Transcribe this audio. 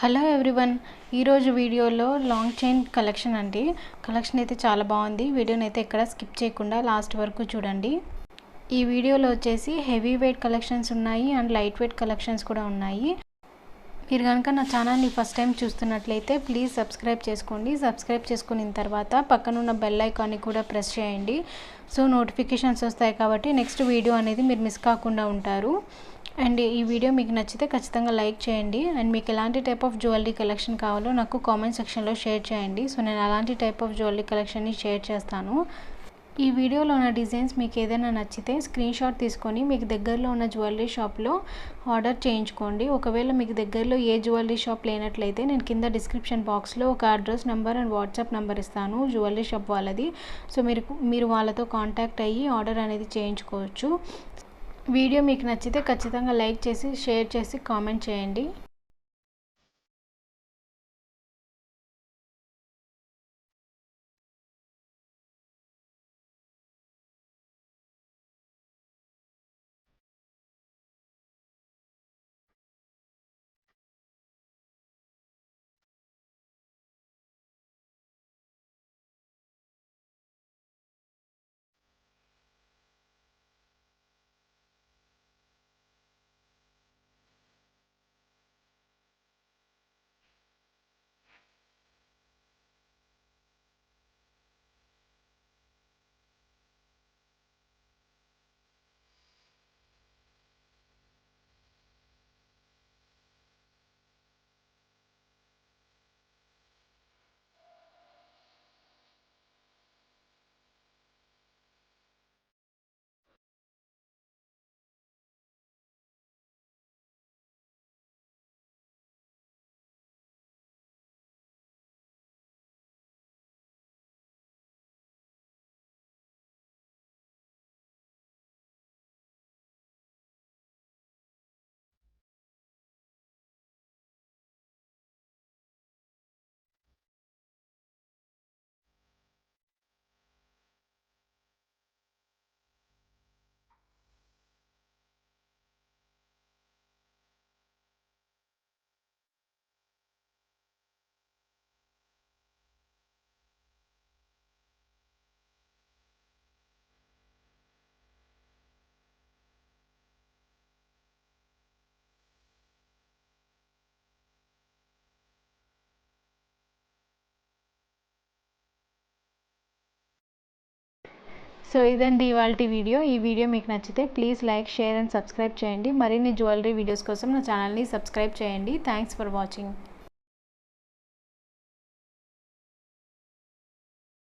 Hello everyone, ఈరోజు వీడియోలో long chain collection అండి. కలెక్షన్ అయితే చాలా బాగుంది. వీడియోని అయితే ఎక్కడ స్కిప్ చేయకుండా లాస్ట్ వరకు చూడండి. ఈ వీడియోలో వచ్చేసి హెవీ వెయిట్ కలెక్షన్స్ ఉన్నాయి అండ్ లైట్ వెయిట్ కలెక్షన్స్ కూడా ఉన్నాయి. మీరు కనుక నా ఛానల్ని ఫస్ట్ టైం చూస్తున్నట్లయితే ప్లీజ్ సబ్స్క్రైబ్ చేసుకోండి. సబ్స్క్రైబ్ చేసుకున్న తర్వాత పక్కనున్న బెల్ ఐకాన్ని కూడా ప్రెస్ చేయండి. సో నోటిఫికేషన్స్ వస్తాయి కాబట్టి నెక్స్ట్ వీడియో అనేది మీరు మిస్ కాకుండా ఉంటారు. అండ్ ఈ వీడియో మీకు నచ్చితే ఖచ్చితంగా లైక్ చేయండి. అండ్ మీకు ఎలాంటి టైప్ ఆఫ్ జ్యువెలరీ కలెక్షన్ కావాలో నాకు కామెంట్ సెక్షన్లో షేర్ చేయండి. సో నేను అలాంటి టైప్ ఆఫ్ జ్యువెలరీ కలెక్షన్ని షేర్ చేస్తాను. ఈ వీడియోలో ఉన్న డిజైన్స్ మీకు ఏదైనా నచ్చితే స్క్రీన్ షాట్ తీసుకొని మీకు దగ్గరలో ఉన్న జ్యువెలరీ షాప్లో ఆర్డర్ చేయించుకోండి. ఒకవేళ మీకు దగ్గరలో ఏ జ్యువెలరీ షాప్ లేనట్లయితే నేను కింద డిస్క్రిప్షన్ బాక్స్లో ఒక address number and WhatsApp number ఇస్తాను జ్యువెలరీ షాప్ వాళ్ళది. సో మీరు వాళ్ళతో కాంటాక్ట్ అయ్యి ఆర్డర్ అనేది చేయించుకోవచ్చు. వీడియో మీకు నచ్చితే ఖచ్చితంగా లైక్ చేసి షేర్ చేసి కామెంట్ చేయండి. సో ఇదండి ఇవాల్టి వీడియో. ఈ వీడియో మీకు నచ్చితే please like, share and subscribe చేయండి. మరిన్ని జ్యువెలరీ వీడియోస్ కోసం నా ఛానల్ని సబ్స్క్రైబ్ చేయండి. Thanks for watching.